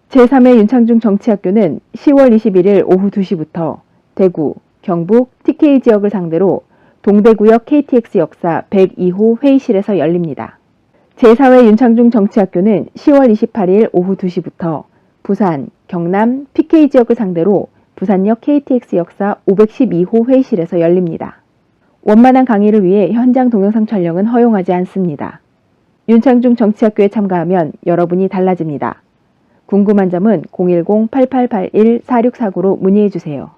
제3회 윤창중 정치학교는 10월 21일 오후 2시부터 대구, 경북, TK 지역을 상대로 동대구역 KTX 역사 102호 회의실에서 열립니다. 제4회 윤창중 정치학교는 10월 28일 오후 2시부터 부산, 경남, PK 지역을 상대로 부산역 KTX 역사 512호 회의실에서 열립니다. 원만한 강의를 위해 현장 동영상 촬영은 허용하지 않습니다. 윤창중 정치학교에 참가하면 여러분이 달라집니다. 궁금한 점은 010-8881-4649로 문의해 주세요.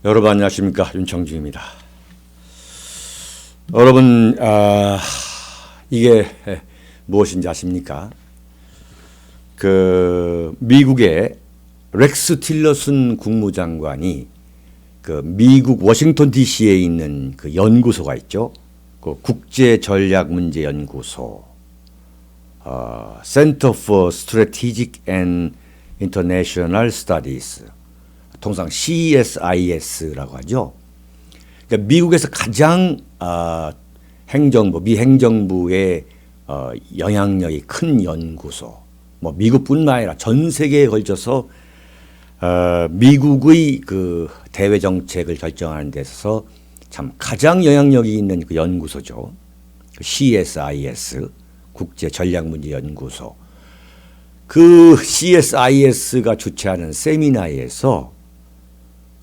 여러분 안녕하십니까, 윤창중입니다. 여러분 이게 무엇인지 아십니까? 미국의 렉스 틸러슨 국무장관이 미국 워싱턴 DC에 있는 연구소가 있죠. 국제전략문제연구소, Center for Strategic and International Studies, 통상 CSIS라고 하죠. 그러니까 미국에서 가장 미 행정부의 영향력이 큰 연구소, 미국뿐만 아니라 전 세계에 걸쳐서 미국의 대외 정책을 결정하는 데 있어서 참 가장 영향력이 있는 연구소죠. CSIS, 국제전략문제연구소. CSIS가 주최하는 세미나에서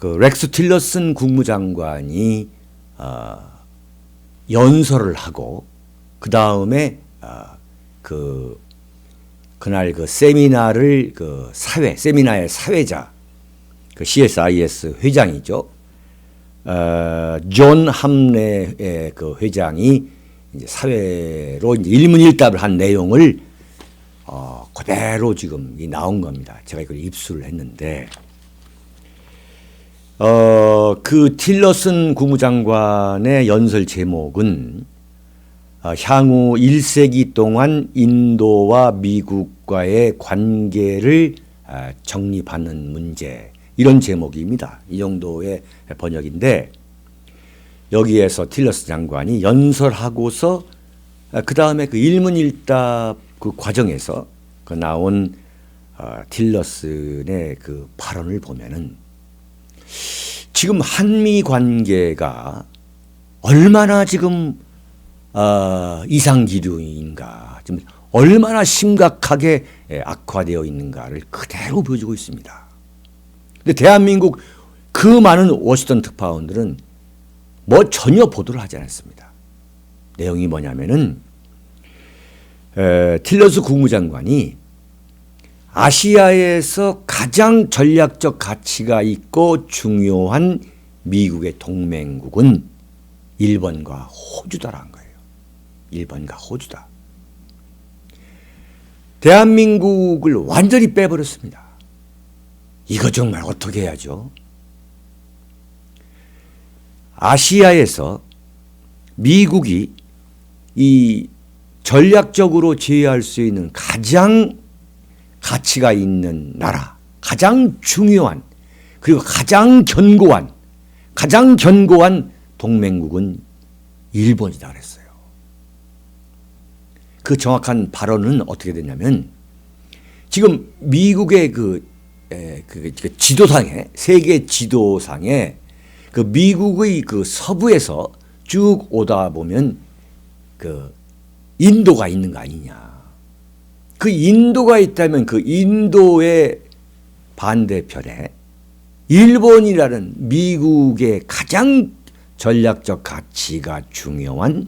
렉스 틸러슨 국무장관이 연설을 하고 그 다음에 그날 세미나를 세미나의 사회자, CSIS 회장이죠. 존 함레의 회장이 이제 사회로 이제 일문일답을 한 내용을 그대로 지금 나온 겁니다. 제가 이걸 입수를 했는데, 틸러슨 국무장관의 연설 제목은 향후 1세기 동안 인도와 미국과의 관계를 정립하는 문제, 이런 제목입니다. 이 정도의 번역인데, 여기에서 틸러슨 장관이 연설하고서 그 다음에 일문일답 과정에서 나온 틸러슨의 발언을 보면은 지금 한미 관계가 얼마나 지금 이상기류인가, 지금 얼마나 심각하게 악화되어 있는가를 그대로 보여주고 있습니다. 근데 대한민국 많은 워싱턴 특파원들은 전혀 보도를 하지 않았습니다. 내용이 뭐냐면은 틸러스 국무장관이 아시아에서 가장 전략적 가치가 있고 중요한 미국의 동맹국은 일본과 호주다라는 거예요. 일본과 호주다. 대한민국을 완전히 빼버렸습니다. 이거 정말 어떻게 해야죠? 아시아에서 미국이 이 전략적으로 제외할 수 있는 가장 가치가 있는 나라, 가장 중요한, 그리고 가장 견고한 동맹국은 일본이다 그랬어요. 그 정확한 발언은 어떻게 됐냐면, 지금 미국의 지도상에, 세계 지도상에 미국의 서부에서 쭉 오다 보면 인도가 있는 거 아니냐. 인도가 있다면 인도의 반대편에 일본이라는 미국의 가장 전략적 가치가 중요한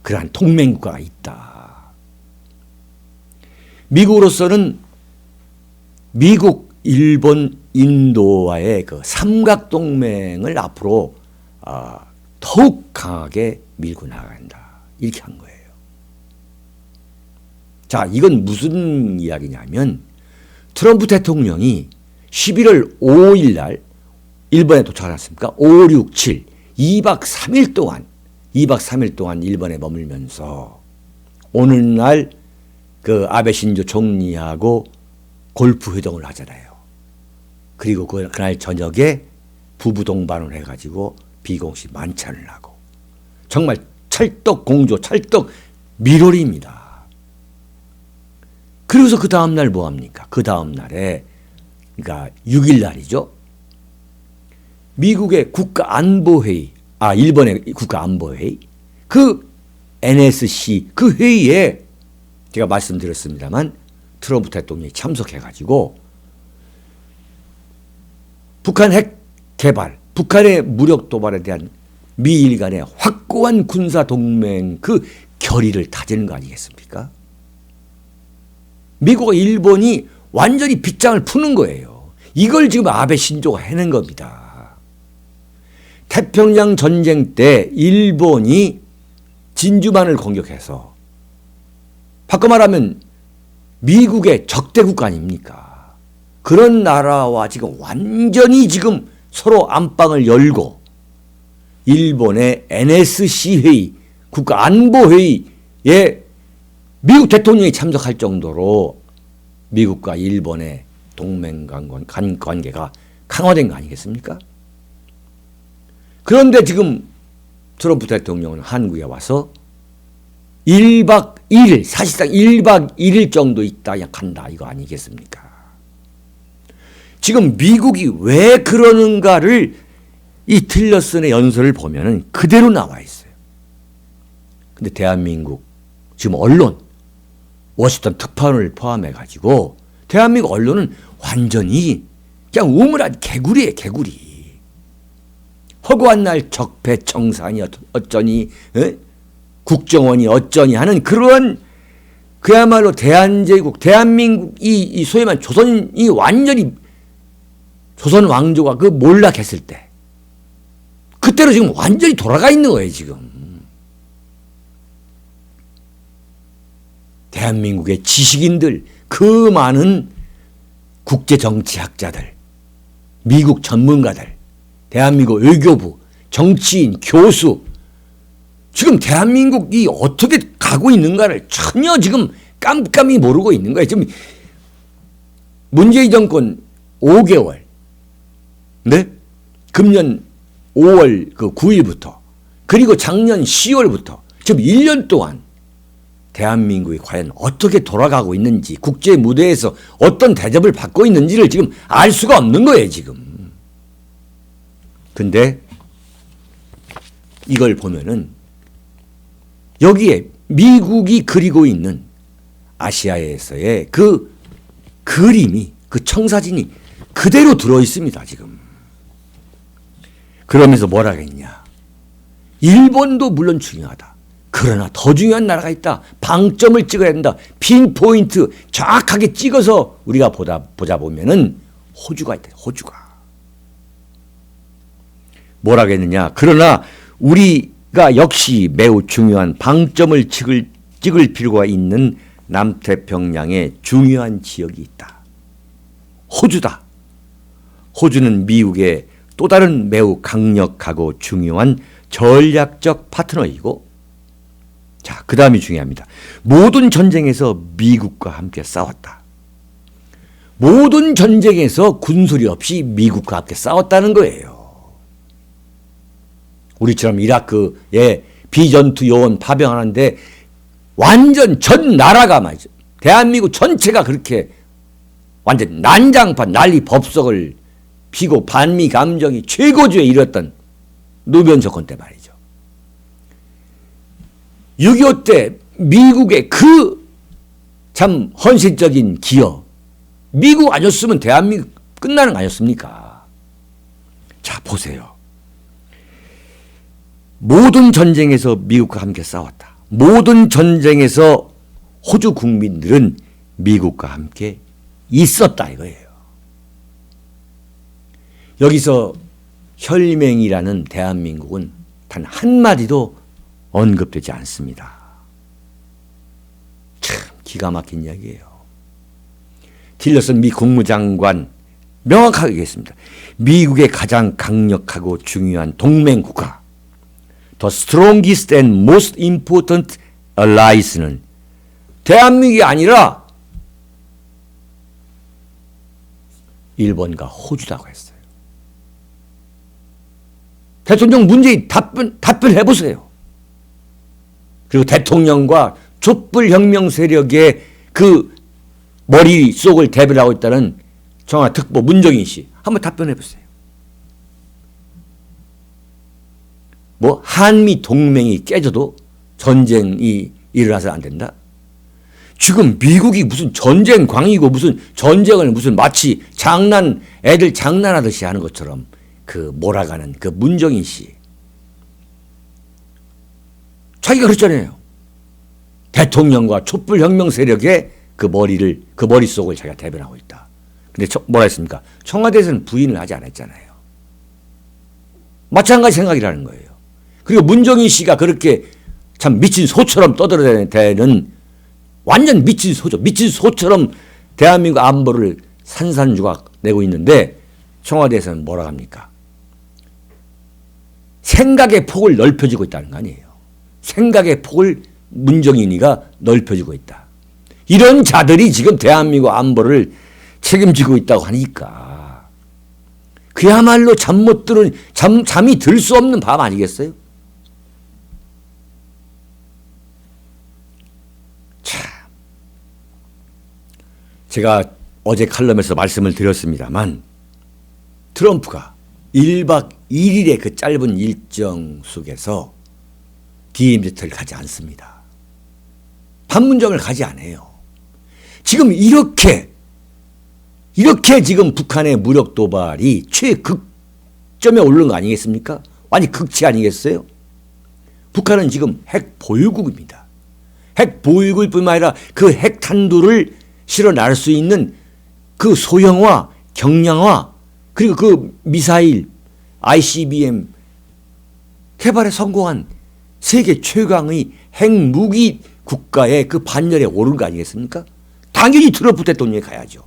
그러한 동맹국가가 있다. 미국으로서는 미국, 일본, 인도와의 삼각동맹을 앞으로 더욱 강하게 밀고 나간다. 이렇게 한 거예요. 자, 이건 무슨 이야기냐면, 트럼프 대통령이 11월 5일 날 일본에 도착했습니까? 5, 6, 7, 2박 3일 동안 일본에 머물면서 오늘날 아베 신조 총리하고 골프 회동을 하잖아요. 그리고 그날 저녁에 부부 동반을 해가지고 비공식 만찬을 하고, 정말 찰떡 공조, 찰떡 미로리입니다. 그리고서 그 다음날 뭐합니까? 그 다음날에 그러니까 6일 날이죠. 미국의 국가안보회의, 일본의 국가안보회의, 그 NSC 그 회의에 제가 말씀드렸습니다만 트럼프 대통령이 참석해가지고 북한 핵 개발, 북한의 무력 도발에 대한 미일 간의 확고한 군사 동맹 그 결의를 다지는 거 아니겠습니까? 미국과 일본이 완전히 빗장을 푸는 거예요. 이걸 지금 아베 신조가 해낸 겁니다. 태평양 전쟁 때 일본이 진주만을 공격해서 바꿔 말하면 미국의 적대국 아닙니까? 그런 나라와 지금 완전히 지금 서로 안방을 열고 일본의 NSC 회의, 국가안보회의에 미국 대통령이 참석할 정도로 미국과 일본의 동맹 관계가 강화된 거 아니겠습니까? 그런데 지금 트럼프 대통령은 한국에 와서 1박 2일, 사실상 1박 2일 정도 있다 간다 이거 아니겠습니까? 지금 미국이 왜 그러는가를 이 틸러슨의 연설을 보면은 그대로 나와 있어요. 근데 대한민국 지금 언론, 워싱턴 특파원을 포함해가지고 대한민국 언론은 완전히 그냥 우물한 개구리예요, 개구리. 허구한 날 적폐청산이 어쩌니, 국정원이 어쩌니 하는 그런 그야말로 대한제국, 대한민국 이 소위 말하는 조선이 완전히 조선 왕조가 그 몰락했을 때 그때로 지금 완전히 돌아가 있는 거예요, 지금. 대한민국의 지식인들, 그 많은 국제정치학자들, 미국 전문가들, 대한민국 외교부, 정치인, 교수, 지금 대한민국이 어떻게 가고 있는가를 전혀 지금 깜깜이 모르고 있는 거예요. 지금 문재인 정권 5개월, 네? 금년 5월 그 9일부터 그리고 작년 10월부터 지금 1년 동안 대한민국이 과연 어떻게 돌아가고 있는지, 국제 무대에서 어떤 대접을 받고 있는지를 지금 알 수가 없는 거예요, 지금. 근데 이걸 보면은 여기에 미국이 그리고 있는 아시아에서의 그 그림이, 그 청사진이 그대로 들어 있습니다, 지금. 그러면서 뭐라 했냐. 일본도 물론 중요하다. 그러나 더 중요한 나라가 있다. 방점을 찍어야 된다. 핀포인트 정확하게 찍어서 우리가 보자 보면은 호주가 있다. 호주가. 뭐라 했느냐. 그러나 우리가 역시 매우 중요한 방점을 찍을 필요가 있는 남태평양에 중요한 지역이 있다. 호주다. 호주는 미국의 또 다른 매우 강력하고 중요한 전략적 파트너이고, 자, 그 다음이 중요합니다. 모든 전쟁에서 미국과 함께 싸웠다. 모든 전쟁에서 군소리 없이 미국과 함께 싸웠다는 거예요. 우리처럼 이라크에 비전투 요원 파병하는데 완전 전 나라가 말이죠. 대한민국 전체가 그렇게 완전 난장판 난리 법석을 피고 반미 감정이 최고조에 이뤘던 노무현 정권 때 말이죠. 6.25 때 미국의 그 참 헌신적인 기여, 미국 아니었으면 대한민국 끝나는 거 아니었습니까? 자, 보세요. 모든 전쟁에서 미국과 함께 싸웠다. 모든 전쟁에서 호주 국민들은 미국과 함께 있었다 이거예요. 여기서 혈맹이라는 대한민국은 단 한마디도 언급되지 않습니다. 참 기가 막힌 이야기예요. 틸러슨 미 국무장관 명확하게 얘기했습니다. 미국의 가장 강력하고 중요한 동맹국가, The strongest and most important allies는 대한민국이 아니라 일본과 호주라고 했어요. 대통령 문재인 답변해보세요. 그리고 대통령과 촛불혁명 세력의 그 머릿속을 대변하고 있다는 청와대 특보 문정인 씨, 한번 답변해 보세요. 뭐 한미 동맹이 깨져도 전쟁이 일어나서 안 된다? 지금 미국이 무슨 전쟁광이고 무슨 전쟁을 무슨 마치 애들 장난하듯이 하는 것처럼 그 몰아가는 그 문정인 씨. 자기가 그랬잖아요. 대통령과 촛불혁명 세력의 그 머릿속을 자기가 대변하고 있다. 근데 뭐라 했습니까? 청와대에서는 부인을 하지 않았잖아요. 마찬가지 생각이라는 거예요. 그리고 문정인 씨가 그렇게 참 미친 소처럼 떠들어대는 완전 미친 소죠. 미친 소처럼 대한민국 안보를 산산조각 내고 있는데 청와대에서는 뭐라 합니까? 생각의 폭을 넓혀주고 있다는 거 아니에요. 생각의 폭을 문정인이가 넓혀주고 있다. 이런 자들이 지금 대한민국 안보를 책임지고 있다고 하니까 그야말로 잠이 들 수 없는 밤 아니겠어요? 참, 제가 어제 칼럼에서 말씀을 드렸습니다만 트럼프가 1박 2일의 그 짧은 일정 속에서 DMZ를 가지 않습니다. 판문점을 가지 않아요. 지금 이렇게 지금 북한의 무력 도발이 최극점에 오른 거 아니겠습니까? 완전 극치 아니겠어요? 북한은 지금 핵 보유국입니다. 핵 보유국일 뿐만 아니라 그 핵 탄두를 실어 나를 수 있는 그 소형화, 경량화, 그리고 그 미사일, ICBM 개발에 성공한 세계 최강의 핵무기 국가의 그 반열에 오른 거 아니겠습니까? 당연히 트럼프 대통령이 가야죠.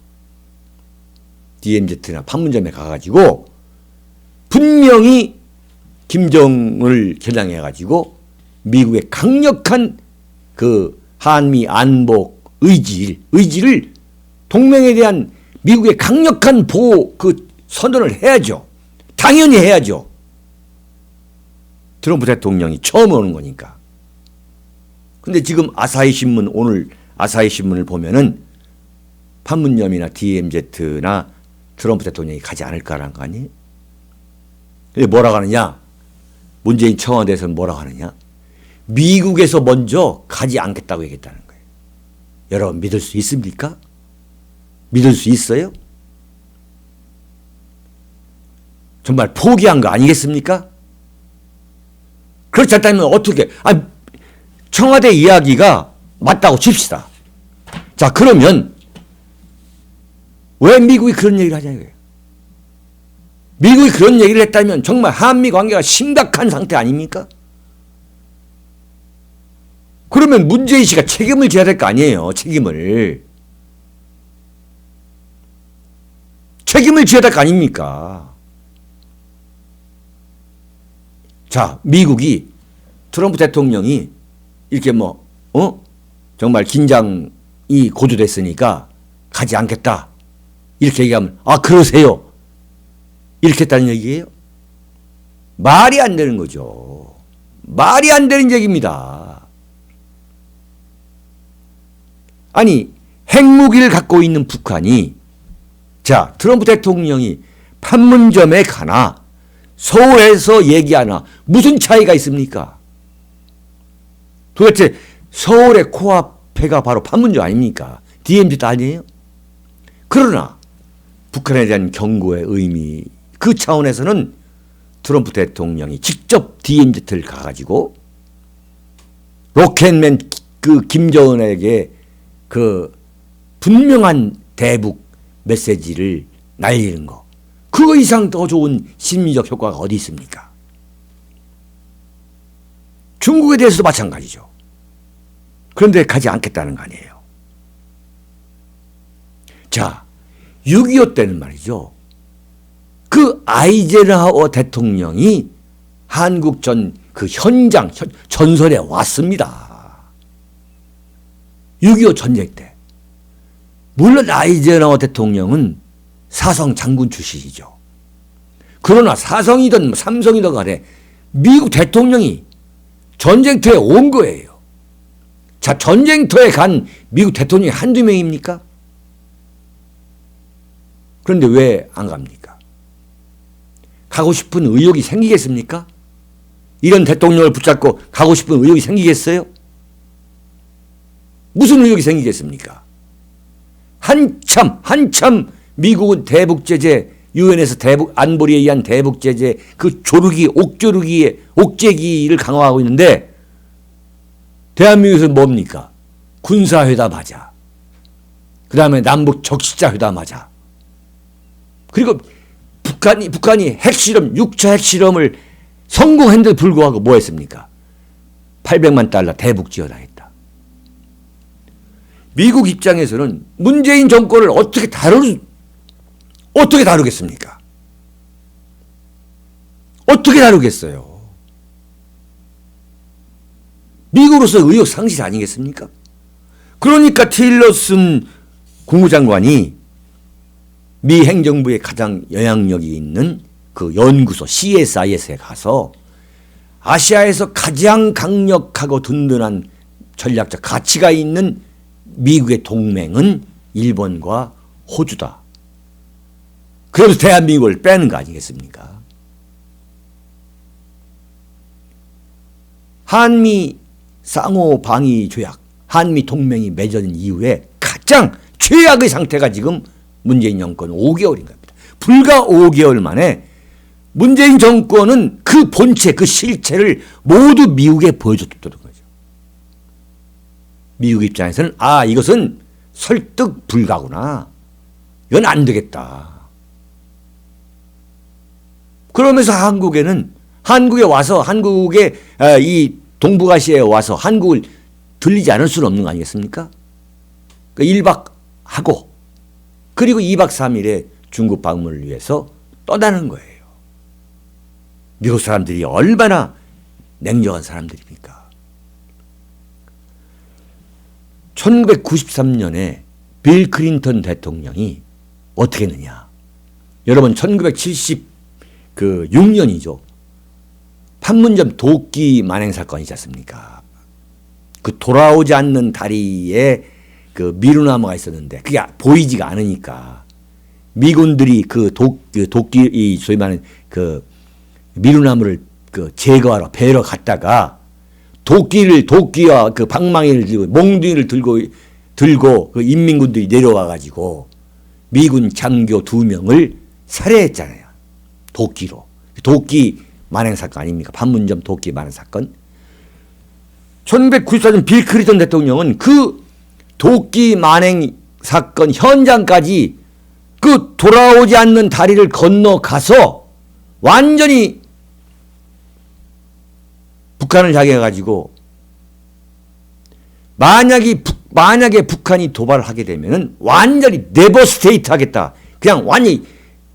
DMZ나 판문점에 가가지고 분명히 김정을 겨냥해가지고 미국의 강력한 그 한미 안보 의지를 동맹에 대한 미국의 강력한 보호 그 선언을 해야죠. 당연히 해야죠. 트럼프 대통령이 처음 오는 거니까. 근데 지금 오늘 아사히 신문을 보면은 판문점이나 DMZ나 트럼프 대통령이 가지 않을까라는 거 아니에요? 근데 뭐라고 하느냐? 문재인 청와대에서는 뭐라고 하느냐? 미국에서 먼저 가지 않겠다고 얘기했다는 거예요. 여러분 믿을 수 있습니까? 믿을 수 있어요? 정말 포기한 거 아니겠습니까? 그렇지 않다면 어떻게, 청와대 이야기가 맞다고 칩시다. 자, 그러면 왜 미국이 그런 얘기를 하냐고요. 미국이 그런 얘기를 했다면 정말 한미 관계가 심각한 상태 아닙니까? 그러면 문재인 씨가 책임을 져야 될 거 아니에요. 책임을 져야 될 거 아닙니까? 자, 미국이 트럼프 대통령이 이렇게 정말 긴장이 고조됐으니까 가지 않겠다. 이렇게 얘기하면 그러세요. 이렇게 했다는 얘기예요? 말이 안 되는 거죠. 말이 안 되는 얘기입니다. 아니, 핵무기를 갖고 있는 북한이 자, 트럼프 대통령이 판문점에 가나 서울에서 얘기하나 무슨 차이가 있습니까? 도대체 서울의 코앞에가 바로 판문점 아닙니까? DMZ 아니에요? 그러나 북한에 대한 경고의 의미 그 차원에서는 트럼프 대통령이 직접 DMZ를 가가지고 로켓맨 그 김정은에게 그 분명한 대북 메시지를 날리는 거. 그거 이상 더 좋은 심리적 효과가 어디 있습니까? 중국에 대해서도 마찬가지죠. 그런데 가지 않겠다는 거 아니에요. 자, 6.25 때는 말이죠. 그 아이젠하워 대통령이 한국 그 현장, 전선에 왔습니다. 6.25 전쟁 때. 물론 아이젠하워 대통령은 사성 장군 출신이죠. 그러나 사성이든 삼성이든 간에 미국 대통령이 전쟁터에 온 거예요. 자, 전쟁터에 간 미국 대통령이 한두 명입니까? 그런데 왜 안 갑니까? 가고 싶은 의욕이 생기겠습니까? 이런 대통령을 붙잡고 가고 싶은 의욕이 생기겠어요? 무슨 의욕이 생기겠습니까? 한참 미국은 대북 제재, 유엔에서 대북 안보리에 의한 대북 제재, 그 옥죄기를 강화하고 있는데 대한민국에서는 뭡니까? 군사회담 하자. 그 다음에 남북 적시자 회담 하자. 그리고 북한이 핵실험, 6차 핵실험을 성공했는데도 불구하고 뭐 했습니까? 800만 달러 대북 지원하겠다. 미국 입장에서는 문재인 정권을 어떻게 다루겠습니까? 어떻게 다루겠어요? 미국으로서 의욕 상실 아니겠습니까? 그러니까 틸러슨 국무장관이 미 행정부에 가장 영향력이 있는 그 연구소 CSIS에 가서 아시아에서 가장 강력하고 든든한 전략적 가치가 있는 미국의 동맹은 일본과 호주다. 그래서 대한민국을 빼는 거 아니겠습니까? 한미 상호 방위 조약, 한미 동맹이 맺어진 이후에 가장 최악의 상태가 지금 문재인 정권 5개월인 겁니다. 불과 5개월 만에 문재인 정권은 그 본체, 그 실체를 모두 미국에 보여줬다는 거죠. 미국 입장에서는 이것은 설득 불가구나. 이건 안 되겠다. 그러면서 한국에 와서 한국의 이 동북아시아에 와서 한국을 들리지 않을 수는 없는 거 아니겠습니까? 1박 하고 그리고 2박 3일에 중국 방문을 위해서 떠나는 거예요. 미국 사람들이 얼마나 냉정한 사람들입니까? 1993년에 빌 클린턴 대통령이 어떻게 했느냐. 여러분 1976년이죠. 판문점 도끼 만행 사건이 있지 않습니까? 그 돌아오지 않는 다리에 그 미루나무가 있었는데 그게 보이지가 않으니까 미군들이 그 도끼 소위 말하는 그 미루나무를 그 제거하러 베러 갔다가 도끼와 그 방망이를 들고 몽둥이를 들고 그 인민군들이 내려와 가지고 미군 장교 2명을 살해했잖아요. 도끼로. 도끼 만행 사건 아닙니까? 판문점 도끼 만행 사건. 1994년 빌 클린턴 대통령은 그 도끼 만행 사건 현장까지 그 돌아오지 않는 다리를 건너가서 완전히 북한을 향해가지고 만약에 북한이 도발을 하게 되면은 완전히 데버스테이트 하겠다. 그냥 완전히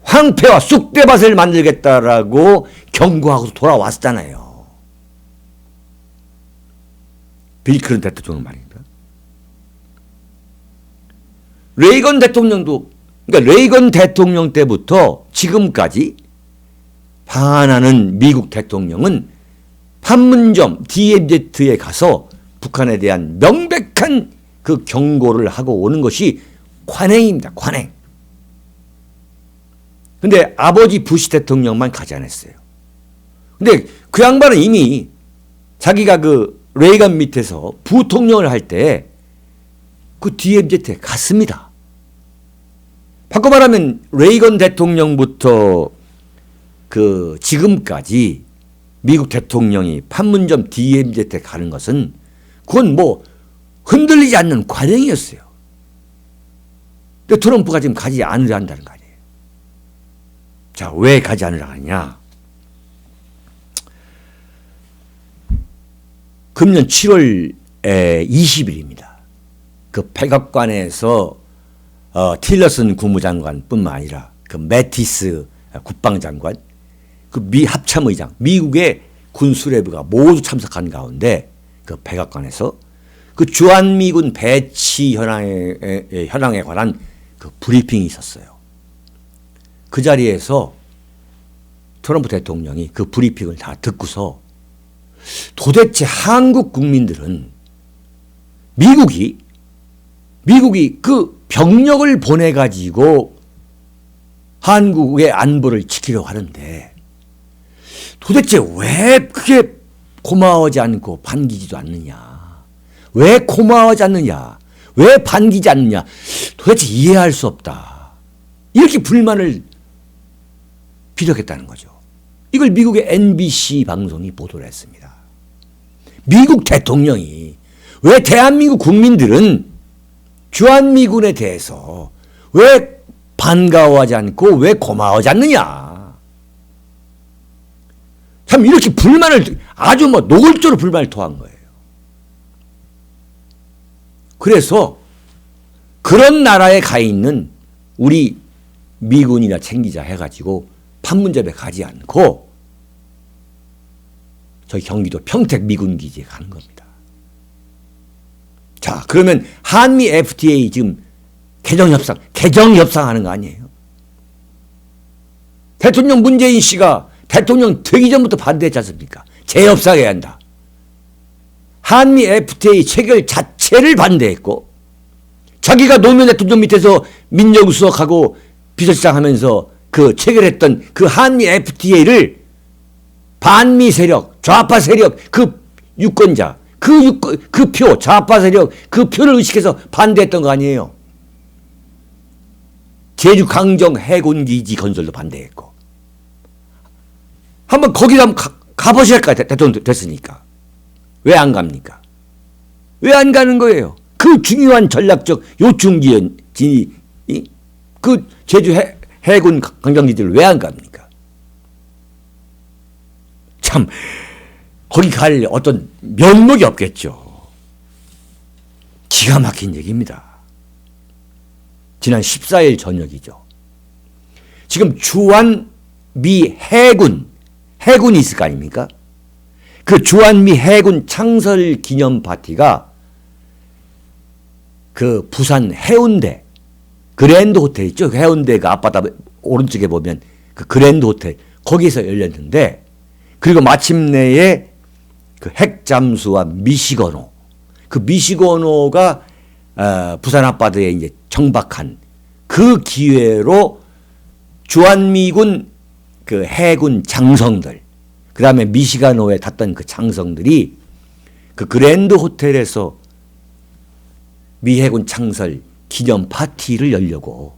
황폐와 쑥대밭을 만들겠다라고 경고하고 돌아왔잖아요. 빌 클린턴 대통령 말입니다. 레이건 대통령도, 그러니까 레이건 대통령 때부터 지금까지 방한하는 미국 대통령은 판문점 DMZ에 가서 북한에 대한 명백한 그 경고를 하고 오는 것이 관행입니다. 관행. 근데 아버지 부시 대통령만 가지 않았어요. 근데 그 양반은 이미 자기가 그 레이건 밑에서 부통령을 할 때 그 DMZ에 갔습니다. 바꿔 말하면 레이건 대통령부터 그 지금까지 미국 대통령이 판문점 DMZ에 가는 것은 그건 뭐 흔들리지 않는 관행이었어요. 근데 트럼프가 지금 가지 않으려 한다는 거 아니에요. 자, 왜 가지 않으려 하느냐? 금년 7월 20일입니다. 그 백악관에서 틸러슨 국무장관뿐만 아니라 그 매티스 국방장관, 그 미 합참의장, 미국의 군수레부가 모두 참석한 가운데 그 백악관에서 그 주한미군 배치 현황에 관한 그 브리핑이 있었어요. 그 자리에서 트럼프 대통령이 그 브리핑을 다 듣고서 도대체 한국 국민들은 미국이 그 병력을 보내가지고 한국의 안보를 지키려고 하는데 도대체 왜 그게 고마워하지 않고 반기지도 않느냐? 왜 고마워하지 않느냐? 왜 반기지 않느냐? 도대체 이해할 수 없다. 이렇게 불만을 비력했다는 거죠. 이걸 미국의 NBC 방송이 보도를 했습니다. 미국 대통령이 왜 대한민국 국민들은 주한미군에 대해서 왜 반가워하지 않고 왜 고마워하지 않느냐. 참 이렇게 불만을 아주 노골적으로 불만을 토한 거예요. 그래서 그런 나라에 가 있는 우리 미군이나 챙기자 해가지고 판문점에 가지 않고 저희 경기도 평택 미군 기지에 가는 겁니다. 자, 그러면 한미 FTA 지금 개정 협상 하는 거 아니에요? 대통령 문재인 씨가 대통령 되기 전부터 반대했지 않습니까? 재협상해야 한다. 한미 FTA 체결 자체를 반대했고 자기가 노무현 대통령 밑에서 민정수석하고 비서실장 하면서 그 체결했던 그 한미 FTA를 반미 세력, 좌파 세력, 그 유권자, 그 표, 좌파 세력, 그 표를 의식해서 반대했던 거 아니에요? 제주 강정 해군기지 건설도 반대했고. 한번 거기도 한번 가보실까요? 대통령 됐으니까. 왜 안 갑니까? 왜 안 가는 거예요? 그 중요한 전략적 요충지인 그 제주 해군 강정기지를 왜 안 갑니까? 참 거기 갈 어떤 면목이 없겠죠. 기가 막힌 얘기입니다. 지난 14일 저녁이죠. 지금 주한미 해군이 있을 거 아닙니까? 그 주한미 해군 창설 기념 파티가 그 부산 해운대 그랜드 호텔 있죠? 해운대 그 앞바다 오른쪽에 보면 그 그랜드 호텔 거기서 열렸는데 그리고 마침내에 그 핵잠수와 미시건호 그 미시건호가 부산 앞바다에 이제 정박한 그 기회로 주한미군 그 해군 장성들 그 다음에 미시간호에 탔던 그 장성들이 그 그랜드 호텔에서 미 해군 창설 기념 파티를 열려고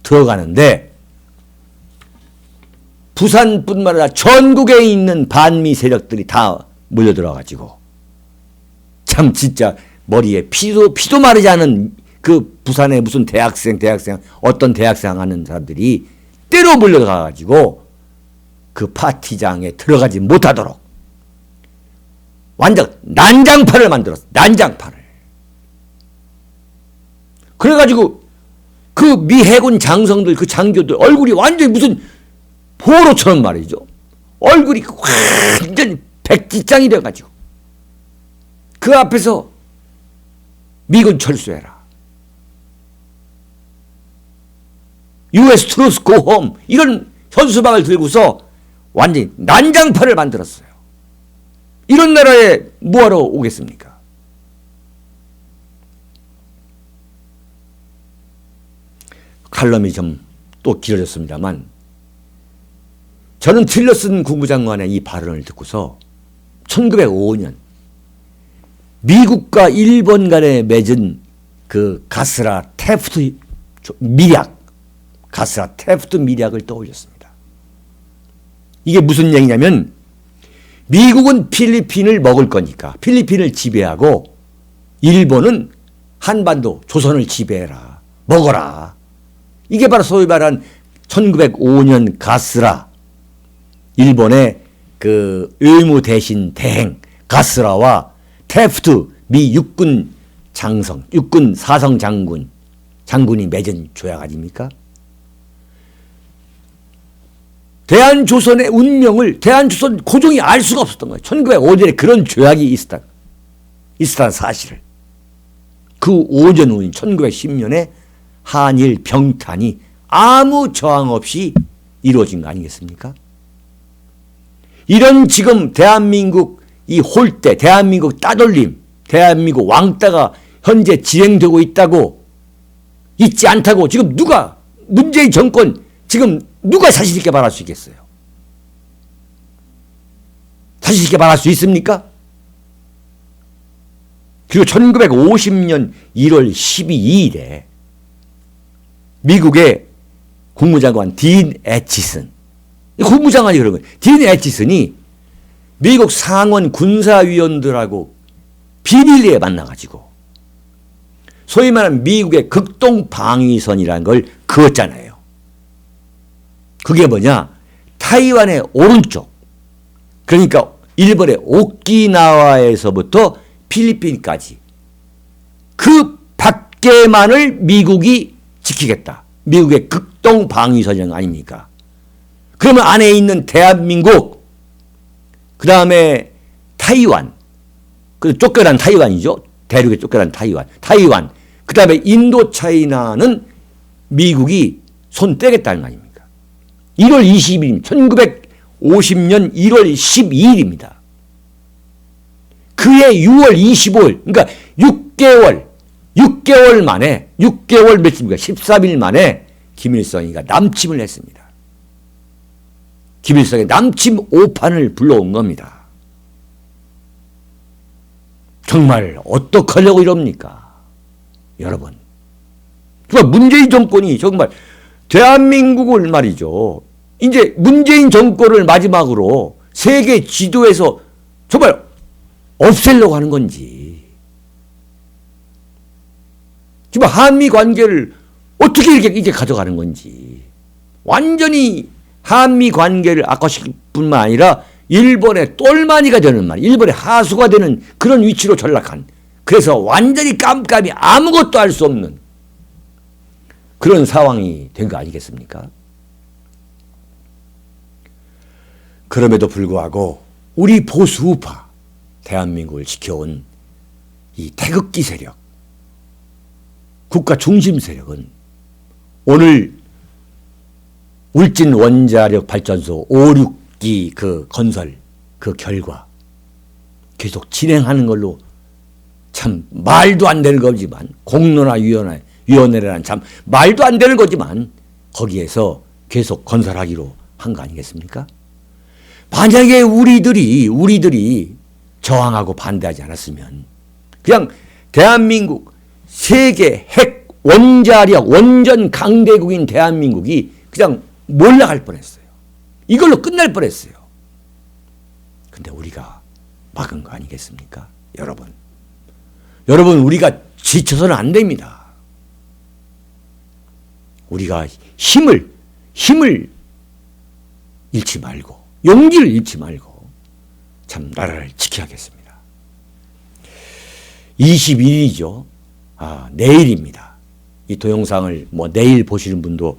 들어가는데 부산뿐만 아니라 전국에 있는 반미 세력들이 다 몰려들어가지고 참 진짜 머리에 피도 마르지 않은 그 부산의 무슨 대학생 어떤 대학생 하는 사람들이 때로 몰려가가지고 그 파티장에 들어가지 못하도록 완전 난장판을 만들었어. 난장판을. 그래가지고 그 미 해군 장성들 그 장교들 얼굴이 완전히 무슨 포로처럼 말이죠. 얼굴이 완전 백지장이 돼가지고 그 앞에서 미군 철수해라. US 트루스 고홈 이런 현수막을 들고서 완전히 난장판을 만들었어요. 이런 나라에 뭐하러 오겠습니까? 칼럼이 좀 또 길어졌습니다만 저는 틸러슨 국무장관의 이 발언을 듣고서 1905년 미국과 일본 간에 맺은 그 가스라 테프트 밀약을 떠올렸습니다. 이게 무슨 얘기냐면 미국은 필리핀을 먹을 거니까 필리핀을 지배하고 일본은 한반도 조선을 지배해라. 먹어라. 이게 바로 소위 말한 1905년 가스라 일본의 그 의무 대신 대행 가스라와 테프트 미 육군 사성 장군이 맺은 조약 아닙니까? 대한조선의 운명을 대한조선 고종이 알 수가 없었던 거예요. 1905년에 그런 조약이 있었다는 사실을. 그 5년 후인 1910년에 한일 병탄이 아무 저항 없이 이루어진 거 아니겠습니까? 이런 지금 대한민국 이 홀대, 대한민국 따돌림, 대한민국 왕따가 현재 진행되고 있다고, 있지 않다고 지금 누가 문재인 정권 지금 누가 자신 있게 말할 수 있겠어요? 자신 있게 말할 수 있습니까? 그리고 1950년 1월 12일에 미국의 국무장관 딘 애치슨, 국무장관이 그런 거예요. 딘 애치슨이 미국 상원 군사위원들하고 비밀리에 만나가지고 소위 말하는 미국의 극동방위선이라는 걸 그었잖아요. 그게 뭐냐? 타이완의 오른쪽, 그러니까 일본의 오키나와에서부터 필리핀까지 그 밖에만을 미국이 지키겠다. 미국의 극동방위선이 아닙니까? 그러면 안에 있는 대한민국, 그 다음에 타이완, 그 쫓겨난 타이완이죠. 대륙에 쫓겨난 타이완, 그 다음에 인도차이나는 미국이 손 떼겠다는 거 아닙니까? 1월 20일, 1950년 1월 12일입니다. 그해 6월 25일, 그러니까 6개월 만에, 6개월 며칠입니까? 13일 만에 김일성이가 남침을 했습니다. 김일성의 남침 5판을 불러온 겁니다. 정말 어떡하려고 이럽니까? 여러분. 정말 문재인 정권이 정말 대한민국을 말이죠. 이제 문재인 정권을 마지막으로 세계 지도에서 정말 없애려고 하는 건지. 지금 한미 관계를 어떻게 이렇게 가져가는 건지. 완전히 한미 관계를 악화시킬 뿐만 아니라 일본의 똘마니가 되는 말, 일본의 하수가 되는 그런 위치로 전락한, 그래서 완전히 깜깜이 아무것도 할 수 없는 그런 상황이 된 거 아니겠습니까? 그럼에도 불구하고 우리 보수우파, 대한민국을 지켜온 이 태극기 세력, 국가 중심 세력은 오늘 울진 원자력 발전소 5, 6기 그 건설 그 결과 계속 진행하는 걸로 참 말도 안 되는 거지만, 공론화위원회라는 참 말도 안 되는 거지만 거기에서 계속 건설하기로 한 거 아니겠습니까? 만약에 우리들이 저항하고 반대하지 않았으면 그냥 대한민국 세계 핵 원자력 원전 강대국인 대한민국이 그냥 몰락할 뻔했어요. 이걸로 끝날 뻔했어요. 근데 우리가 막은 거 아니겠습니까? 여러분 우리가 지쳐서는 안 됩니다. 우리가 힘을 잃지 말고 용기를 잃지 말고 참 나라를 지켜야겠습니다. 21일이죠. 내일입니다. 이 동영상을 뭐 내일 보시는 분도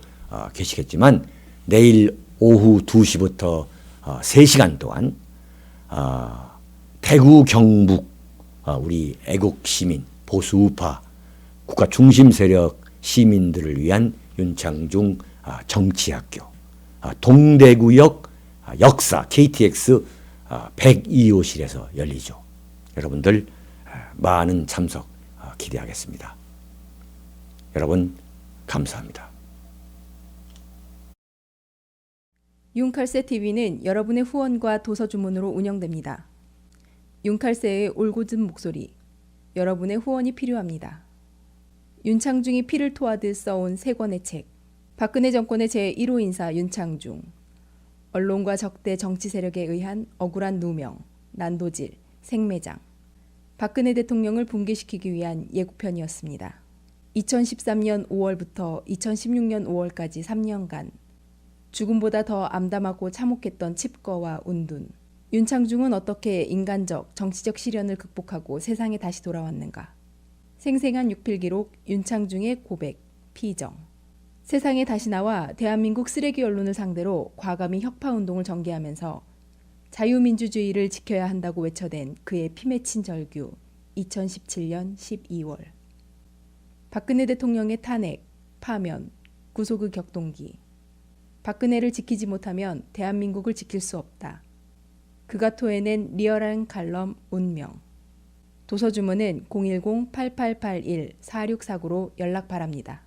계시겠지만 내일 오후 2시부터 3시간 동안 대구 경북 우리 애국 시민, 보수우파, 국가 중심 세력 시민들을 위한 윤창중 정치학교 동대구역 역사 KTX 102호실에서 열리죠. 여러분들 많은 참석 기대하겠습니다. 여러분 감사합니다. 윤칼세 TV는 여러분의 후원과 도서 주문으로 운영됩니다. 윤칼세의 올곧은 목소리, 여러분의 후원이 필요합니다. 윤창중이 피를 토하듯 써온 3권의 책, 박근혜 정권의 제1호 인사 윤창중, 언론과 적대 정치 세력에 의한 억울한 누명, 난도질, 생매장, 박근혜 대통령을 붕괴시키기 위한 예고편이었습니다. 2013년 5월부터 2016년 5월까지 3년간 죽음보다 더 암담하고 참혹했던 칩거와 운둔. 윤창중은 어떻게 인간적, 정치적 시련을 극복하고 세상에 다시 돌아왔는가. 생생한 육필기록 윤창중의 고백, 피정. 세상에 다시 나와 대한민국 쓰레기 언론을 상대로 과감히 혁파운동을 전개하면서 자유민주주의를 지켜야 한다고 외쳐댄 그의 피 맺힌 절규 2017년 12월. 박근혜 대통령의 탄핵, 파면, 구속의 격동기. 박근혜를 지키지 못하면 대한민국을 지킬 수 없다. 그가 토해낸 리얼한 칼럼 운명. 도서 주문은 010-8881-4649로 연락 바랍니다.